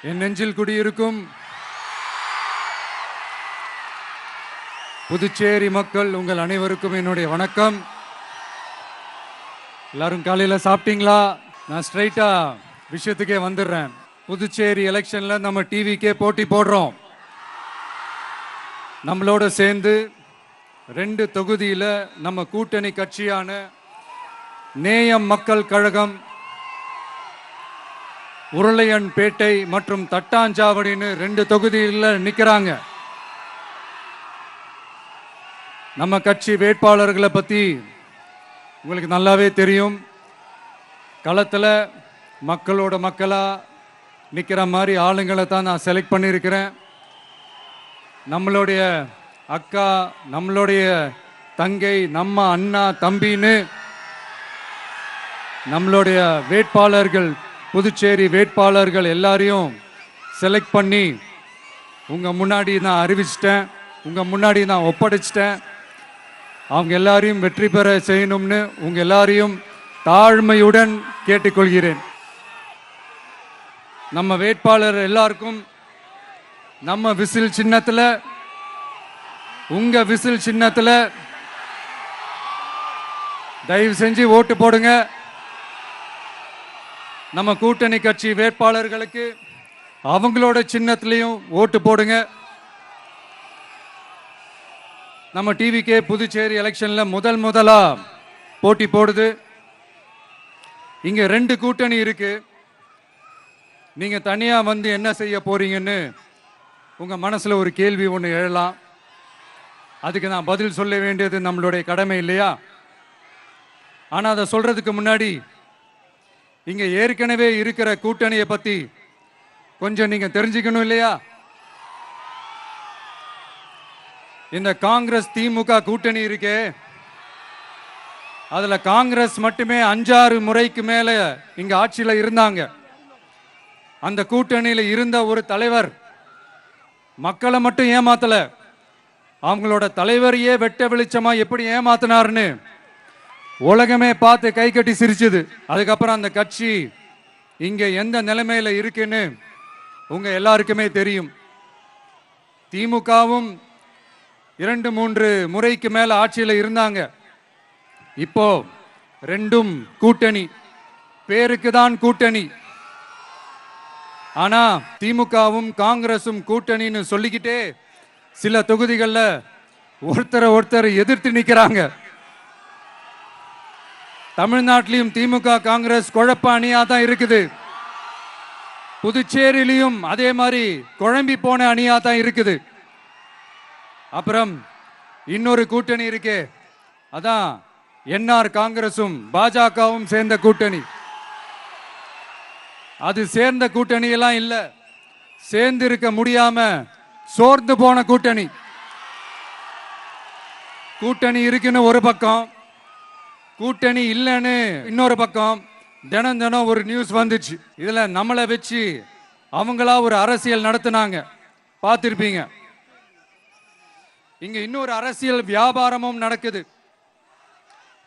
என் நெஞ்சில் குடியிருக்கும் புதுச்சேரி மக்கள் உங்கள் அனைவருக்கும் என்னுடைய வணக்கம். எல்லாரும் காலையில சாப்பிட்டீங்களா? நான் ஸ்ட்ரைட்டா விஷயத்துக்கே வந்துடுறேன். புதுச்சேரி எலெக்ஷன்ல நம்ம டிவிக்கே போட்டி போடுறோம். நம்மளோட சேர்ந்து 2 தொகுதியில நம்ம கூட்டணி கட்சியான நேயம் மக்கள் கழகம் உருளையன்பேட்டை மற்றும் தட்டாஞ்சாவடின்னு 2 தொகுதியில் நிற்கிறாங்க. நம்ம கட்சி வேட்பாளர்களை பற்றி உங்களுக்கு நல்லாவே தெரியும். களத்தில் மக்களோட மக்களாக நிற்கிற மாதிரி ஆளுங்களை தான் நான் செலக்ட் பண்ணியிருக்கிறேன். நம்மளுடைய அக்கா, நம்மளுடைய தங்கை, நம்ம அண்ணா, தம்பின்னு நம்மளுடைய வேட்பாளர்கள், புதுச்சேரி வேட்பாளர்கள் எல்லாரையும் செலக்ட் பண்ணி உங்கள் முன்னாடி நான் அறிவிச்சிட்டேன், உங்கள் முன்னாடி நான் ஒப்படைச்சிட்டேன். அவங்க எல்லாரையும் வெற்றி பெற செய்யணும்னு உங்கள் எல்லாரையும் தாழ்மையுடன் கேட்டுக்கொள்கிறேன். நம்ம வேட்பாளர் எல்லாருக்கும் நம்ம விசில் சின்னத்தில், உங்கள் விசில் சின்னத்தில் தயவு செஞ்சு ஓட்டு போடுங்க. நம்ம கூட்டணி கட்சி வேட்பாளர்களுக்கு அவங்களோட சின்னத்திலையும் ஓட்டு போடுங்க. நம்ம டிவிக்கே புதுச்சேரி எலெக்ஷன்ல முதலா போட்டி போடுது. இங்க 2 கூட்டணி இருக்கு. நீங்க தனியா வந்து என்ன செய்ய போறீங்கன்னு உங்க மனசுல ஒரு கேள்வி ஒன்று எழலாம். அதுக்கு நான் பதில் சொல்ல வேண்டியது நம்மளுடைய கடமை இல்லையா? ஆனா அதை சொல்றதுக்கு முன்னாடி இங்க ஏற்கனவே இருக்கிற கூட்டணியை பத்தி கொஞ்சம் நீங்க தெரிஞ்சுக்கணும் இல்லையா? இந்த காங்கிரஸ் திமுக கூட்டணி இருக்கே, அதுல காங்கிரஸ் மட்டுமே 5-6 முறைக்கு மேல இங்க ஆட்சியில இருந்தாங்க. அந்த கூட்டணியில இருந்த ஒரு தலைவர் மக்களை மட்டும் ஏமாத்தல, அவங்களோட தலைவரையே வெட்ட வெளிச்சமா எப்படி ஏமாத்தினார்னு உலகமே பார்த்து கை கட்டி சிரிச்சது. அதுக்கப்புறம் அந்த கட்சி இங்க எந்த நிலைமையில இருக்குன்னு உங்க எல்லாருக்குமே தெரியும். திமுகவும் 2-3 முறைக்கு மேல ஆட்சியில இருந்தாங்க. இப்போ 2ம் கூட்டணி, பேருக்கு தான் கூட்டணி. ஆனா திமுகவும் காங்கிரசும் கூட்டணின்னு சொல்லிக்கிட்டே சில தொகுதிகளில் ஒருத்தரை எதிர்த்து நிற்கிறாங்க. தமிழ்நாட்டிலையும் திமுக காங்கிரஸ் குழப்ப அணியா தான் இருக்குது. புதுச்சேரியிலையும் அதே மாதிரி குழம்பி போன அணியா தான் இருக்குது. அப்புறம் இன்னொரு கூட்டணி இருக்கே, அதான் என்ஆர் காங்கிரசும் பாஜகவும் சேர்ந்த கூட்டணி. அது சேர்ந்த கூட்டணி எல்லாம் இல்ல, சேர்ந்து இருக்க முடியாம சோர்ந்து போன கூட்டணி. கூட்டணி இருக்குன்னு ஒரு பக்கம், கூட்டணி இல்லைன்னு இன்னொரு பக்கம் தினம் ஒரு நியூஸ் வந்துச்சு. இதுல நம்மளை வச்சு அவங்களா ஒரு அரசியல் நடத்தினாங்க, பார்த்திருப்பீங்க. இங்க இன்னொரு அரசியல் வியாபாரமும் நடக்குது.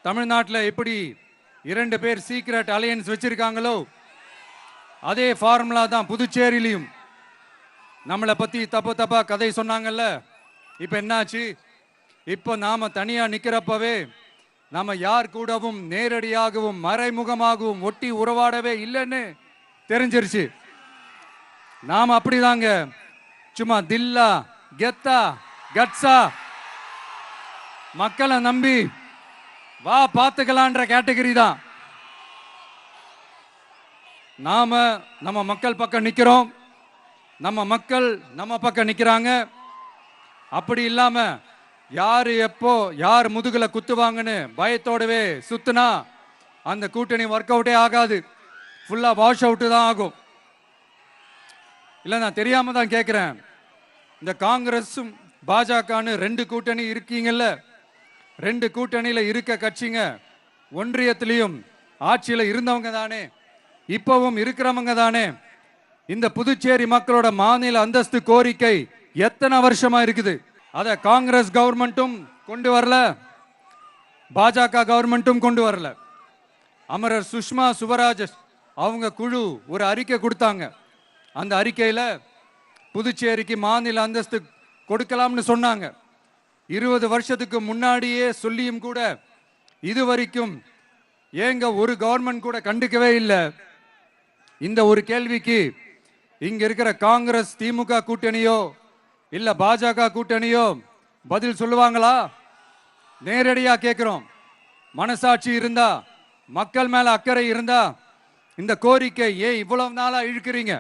தமிழ்நாட்டில் எப்படி 2 பேர் சீக்ரெட் அலையன்ஸ் வச்சிருக்காங்களோ அதே ஃபார்முலா தான் புதுச்சேரியிலையும். நம்மளை பத்தி தப்பா கதை சொன்னாங்கல்ல, இப்ப என்னாச்சு? இப்போ நாம தனியா நிக்கிறப்பவே நாம யார் கூடவும் நேரடியாகவும் மறைமுகமாகவும் ஒட்டி உறவாடவே இல்லைன்னு தெரிஞ்சிருச்சு. நாம அப்படிதாங்க, சும்மா தில்லா கெத்தா கட்ஸா மக்களை நம்பி வா பார்த்துக்கலான்ற கேட்டகரி தான். நாம நம்ம மக்கள் பக்கம் நிக்கிறோம், நம்ம மக்கள் நம்ம பக்கம் நிக்கிறாங்க. அப்படி இல்லாம யாரு எப்போ யார் முதுகுல குத்துவாங்கன்னு பயத்தோடவே சுத்துனா அந்த கூட்டணி ஒர்க் அவுட்டே ஆகாது, ஃபுல்லா வாஷ் அவுட் தான் ஆகும். இல்ல நான் தெரியாம தான் கேட்கிறேன். இந்த காங்கிரஸும் பாஜகன்னு 2 கூட்டணி இருக்கீங்கல்ல, 2 கூட்டணியில இருக்க கட்சிங்க ஒன்றியத்திலையும் ஆட்சியில இருந்தவங்க தானே, இப்பவும் இருக்கிறவங்க தானே. இந்த புதுச்சேரி மக்களோட மாநில அந்தஸ்து கோரிக்கை எத்தனை வருஷமா இருக்குது? அத காங்கிரஸ் கவர்மெண்ட்டும் கொண்டு வரல, பாஜக கவர்மெண்ட்டும் கொண்டு வரல. அமரர் சுஷ்மா சுவராஜ் அவங்க குழு ஒரு அறிக்கை கொடுத்தாங்க. அந்த அறிக்கையில் புதுச்சேரிக்கு மாநில அந்தஸ்து கொடுக்கலாம்னு சொன்னாங்க. 20 வருஷத்துக்கு முன்னாடியே சொல்லியும் கூட இதுவரைக்கும் ஏங்க ஒரு கவர்மெண்ட் கூட கண்டுக்கவே இல்லை. இந்த ஒரு கேள்விக்கு இங்க இருக்கிற காங்கிரஸ் திமுக கூட்டணியோ இல்ல பாஜக கூட்டணியோ பதில் சொல்லுவாங்களா? நேரடியா கேட்கிறோம். மனசாட்சி இருந்தா, மக்கள் மேல அக்கறை இருந்தா இந்த கோரிக்கை ஏன் இவ்வளவு நாளா இழுக்கிறீங்க?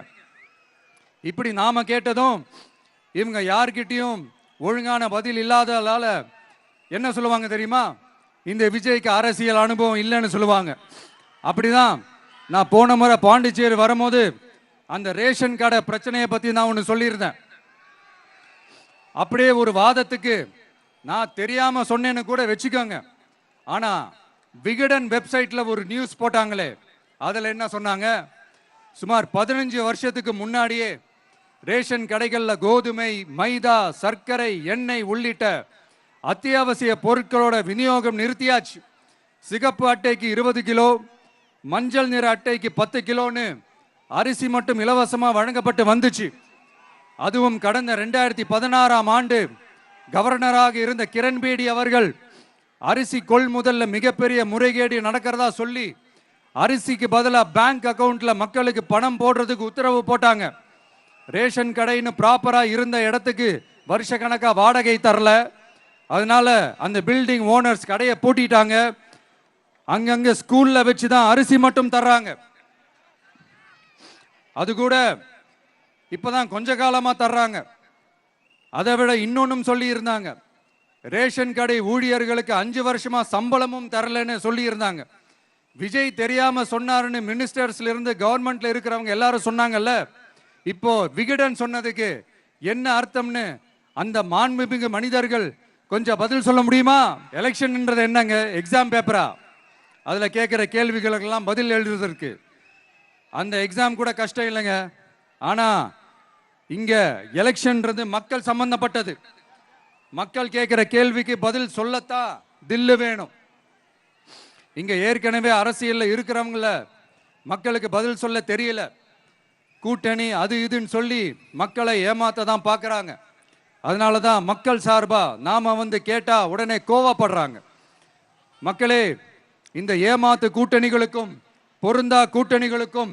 இப்படி நாம கேட்டதும் இவங்க யார்கிட்டையும் ஒழுங்கான பதில் இல்லாததால என்ன சொல்லுவாங்க தெரியுமா? இந்த விஜய்க்கு அரசியல் அனுபவம் இல்லைன்னு சொல்லுவாங்க. அப்படிதான் நான் போன முறை பாண்டிச்சேரி வரும்போது அந்த ரேஷன் கடை பிரச்சனையை பத்தி நான் ஒன்று சொல்லியிருந்தேன். அப்படியே ஒரு வாதத்துக்கு நான் தெரியாம சொன்னேன்னு கூட வச்சுக்கோங்க. ஆனா விகடன் வெப்சைட்ல ஒரு நியூஸ் போட்டாங்களே, அதுல என்ன சொன்னாங்க? சுமார் 15 வருஷத்துக்கு முன்னாடியே ரேஷன் கடைகள்ல கோதுமை, மைதா, சர்க்கரை, எண்ணெய் உள்ளிட்ட அத்தியாவசிய பொருட்களோட விநியோகம் நிறுத்தியாச்சு. சிகப்பு அட்டைக்கு 20 கிலோ, மஞ்சள் நிற அட்டைக்கு 10 கிலோன்னு அரிசி மட்டும் இலவசமா வழங்கப்பட்டு வந்துச்சு. அதுவும் கடந்த 2016ஆம் ஆண்டு கவர்னராக இருந்த கிரண்பேடி அவர்கள் அரிசி கொள்முதல்ல மிகப்பெரிய முறைகேடு நடக்கிறதா சொல்லி அரிசிக்கு பதிலாக பேங்க் அக்கவுண்ட்ல மக்களுக்கு பணம் போடுறதுக்கு உத்தரவு போட்டாங்க. ரேஷன் கடைன்னு ப்ராப்பரா இருந்த இடத்துக்கு வருஷ கணக்கா வாடகை தரல. அதனால அந்த பில்டிங் ஓனர்ஸ் கடையை பூட்டிட்டாங்க. அங்கங்க ஸ்கூல்ல வச்சுதான் அரிசி மட்டும் தர்றாங்க. அது கூட இப்பதான் கொஞ்ச காலமா தர்றாங்க. அதை விட இன்னொன்னும் சொல்லி இருந்தாங்க, ரேஷன் கடை ஊழியர்களுக்கு 5 வருஷமா சம்பளமும் தரலன்னு சொல்லி இருந்தாங்க. விஜய் தெரியாம சொன்னாருன்னு மினிஸ்டர்ஸ்ல இருந்து கவர்மெண்ட்ல இருக்கிறவங்க எல்லாரும் சொன்னாங்கல்ல. இப்போ விகடன் சொன்னதுக்கு என்ன அர்த்தம்னு அந்த மாண்புமிகு மனிதர்கள் கொஞ்சம் பதில் சொல்ல முடியுமா? எலெக்ஷன்ன்றது என்னங்க, எக்ஸாம் பேப்பரா? அதுல கேட்கிற கேள்விகளுக்கெல்லாம் பதில் எழுதுவதற்கு அந்த எக்ஸாம் கூட கஷ்டம் இல்லைங்க. ஆனா இங்க எலெக்ஷன்ன்றது மக்கள் சம்பந்தப்பட்டது. மக்கள் கேட்கிற கேள்விக்கு பதில் சொல்லத்தான் தில்லு வேணும். இங்க ஏற்கனவே அரசியல்ல இருக்கிறவங்கள மக்களுக்கு பதில் சொல்ல தெரியல. கூட்டணி அது இதுன்னு சொல்லி மக்களை ஏமாத்த தான் பார்க்கறாங்க. அதனாலதான் மக்கள் சார்பா நாம வந்து கேட்டா உடனே கோவப்படுறாங்க. மக்களே, இந்த ஏமாத்து கூட்டணிகளுக்கும் பொருந்தா கூட்டணிகளுக்கும்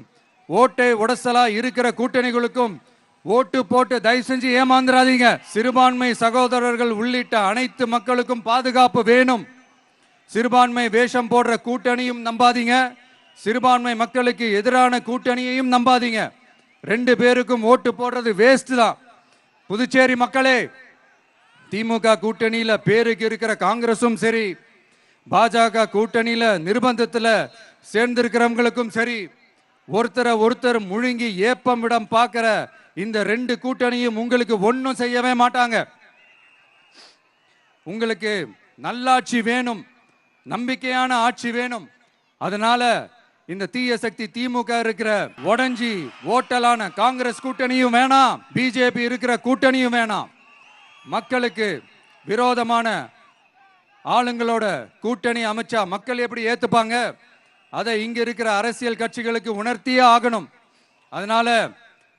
ஓட்டை உடசலா இருக்கிற கூட்டணிகளுக்கும் ஓட்டு போட்டு தயவு செஞ்சு ஏமாந்துராதீங்க. சிறுபான்மை சகோதரர்கள் உள்ளிட்ட அனைத்து மக்களுக்கும் பாதுகாப்பு வேணும். சிறுபான்மை வேஷம் போடுற கூட்டணியும் நம்பாதீங்க, சிறுபான்மை மக்களுக்கு எதிரான கூட்டணியையும் நம்பாதீங்க. 2 பேருக்கும் ஓட்டு போடுறது வேஸ்ட் தான். புதுச்சேரி மக்களே, திமுக கூட்டணியில பேருக்கு இருக்கிற காங்கிரசும் சரி, பாஜக கூட்டணியில நிர்பந்தத்துல சேர்ந்திருக்கிறவங்களுக்கும் சரி, ஒருத்தர் முழுங்கி ஏப்பம் விடம் பார்க்கிற இந்த 2 கூட்டணியும் உங்களுக்கு ஒன்னும் செய்யவே மாட்டாங்க. உங்களுக்கு நல்லாட்சி வேணும், நம்பிக்கையான ஆட்சி வேணும். அதனால இந்த தீய சக்தி திமுக இருக்கிற உடஞ்சி ஓட்டலான காங்கிரஸ் கூட்டணியும் வேணாம், பிஜேபி இருக்கிற கூட்டணியும் வேணாம். மக்களுக்கு விரோதமான ஆளுங்களோட கூட்டணி அமைச்சா மக்கள் எப்படி ஏத்துப்பாங்க? அதை இங்க இருக்கிற அரசியல் கட்சிகளுக்கு உணர்த்தியே ஆகணும். அதனால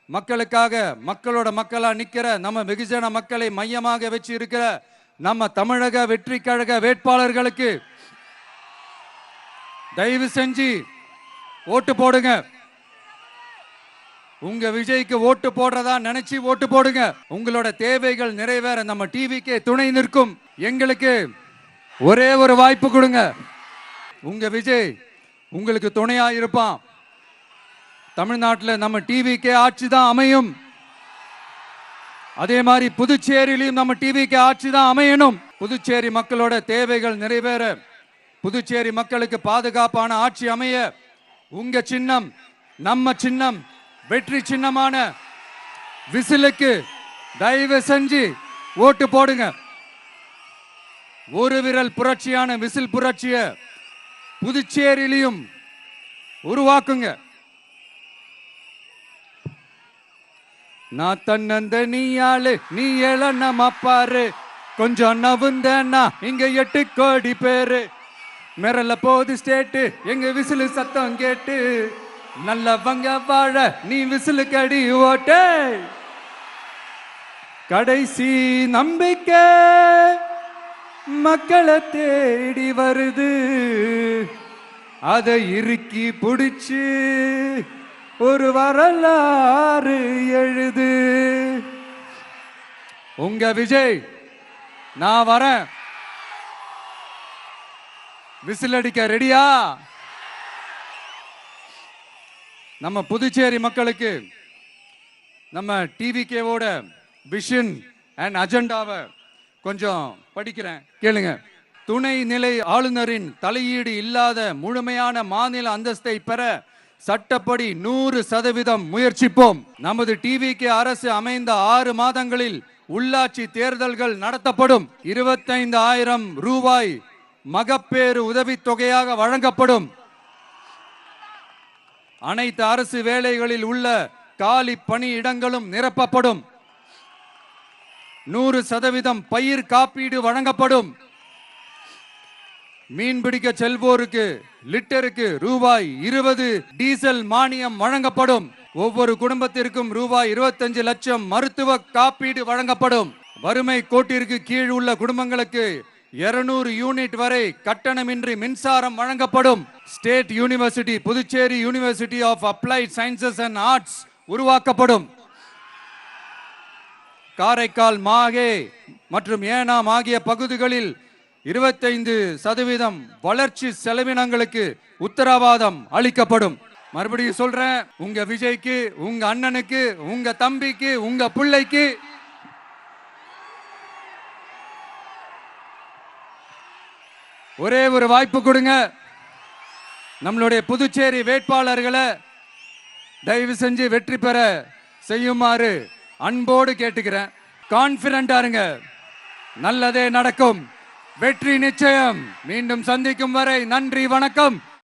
மக்களுக்காக மக்களோட மக்களா நிக்கிற நம்ம வெகுஜன மக்களை மையமாக வச்சு இருக்கிற நம்ம தமிழக வெற்றி கழக வேட்பாளர்களுக்கு தயவு செஞ்சு ஓட்டு போடுங்க. உங்க விஜய்க்கு ஓட்டு போடுறதா நினைச்சு ஓட்டு போடுங்க. உங்களோட தேவைகள் நிறைவேற நம்ம டிவிக்கே துணை நிற்கும். எங்களுக்கு ஒரே ஒரு வாய்ப்பு கொடுங்க. உங்க விஜய் உங்களுக்கு துணையா இருப்பான். தமிழ்நாட்டில் நம்ம டிவிக்கே ஆட்சி தான் அமையும். அதே மாதிரி புதுச்சேரியிலும் நம்ம டிவிக்கே ஆட்சி தான் அமையணும். புதுச்சேரி மக்களோட தேவைகள் நிறைவேற, புதுச்சேரி மக்களுக்கு பாதுகாப்பான ஆட்சி அமைய உங்க சின்னம், நம்ம சின்னம், வெற்றி சின்னமான விசிலுக்கு தயவு செஞ்சு ஓட்டு போடுங்க. ஒரு விரல் புரட்சியான விசில் புரட்சிய புதுச்சேரியிலும் உருவாக்குங்க. நான் தன்னந்த நீ ஆளு, நீ ஏழ நம்ம பாரு, கொஞ்சம் நவுந்தேன்னா இங்க 8 கோடி பேரு. மிரல போது ஸ்டேட்டு எங்க விசிலு சத்தம் கேட்டு, நல்லவங்க வாழ நீ விசிலுக்கடி ஓட்டே. கடைசி நம்பிக்கை மக்களை தேடி வருது, அதை இறுக்கி பிடிச்சு ஒரு வரலாறு எழுது. உங்க விஜய், நான் வரேன். விசில் அடிக்க ரெடியா? நம்ம புதுச்சேரி மக்களுக்கு நம்ம டிவிகேவோட விஷன் அண்ட் அஜெண்டாவை கொஞ்சம் படிக்கிறேன், கேளுங்க. துணை நிலை ஆளுநரின் தலையீடு இல்லாத முழுமையான மாநில அந்தஸ்தை பெற சட்டப்படி 100% முயற்சிப்போம். நமது டிவிகே அரசு அமைந்த 6 மாதங்களில் உள்ளாட்சி தேர்தல்கள் நடத்தப்படும். 25,000 ரூபாய் மகப்பேறு உதவித்தொகையாக வழங்கப்படும். அனைத்து அரசு வேலைகளில் உள்ள காலி பணியிடங்களும் நிரப்பப்படும். 100% பயிர் காப்பீடு வழங்கப்படும். மீன்பிடிக்க செல்வோருக்கு லிட்டருக்கு ரூபாய் 20 டீசல் மானியம் வழங்கப்படும். ஒவ்வொரு குடும்பத்திற்கும் ரூபாய் 25 லட்சம் மருத்துவ காப்பீடு வழங்கப்படும். வறுமை கோட்டிற்கு கீழ் உள்ள குடும்பங்களுக்கு 200 யூனிட் வரை கட்டணமின்றி மின்சாரம் வழங்கப்படும். State university Puducherry university of applied sciences and arts உருவாக்கப்படும். காரைக்கால், மாகே மற்றும் ஏனாம் ஆகிய பகுதிகளில் 25% வளர்ச்சி செலவினங்களுக்கு உத்தரவாதம் அளிக்கப்படும். மறுபடியும் சொல்றேன், உங்க விஜய்க்கு, உங்க அண்ணனுக்கு, உங்க தம்பிக்கு, உங்க பிள்ளைக்கு ஒரே ஒரு வாய்ப்பு கொடுங்க. நம்மளுடைய புதுச்சேரி வேட்பாளர்களை தயவு செஞ்சு வெற்றி பெற செய்யுமாறு அன்போடு கேட்டுக்கிறேன். கான்பிடண்டா இருங்க, நல்லதே நடக்கும், வெற்றி நிச்சயம். மீண்டும் சந்திக்கும் வரை நன்றி, வணக்கம்.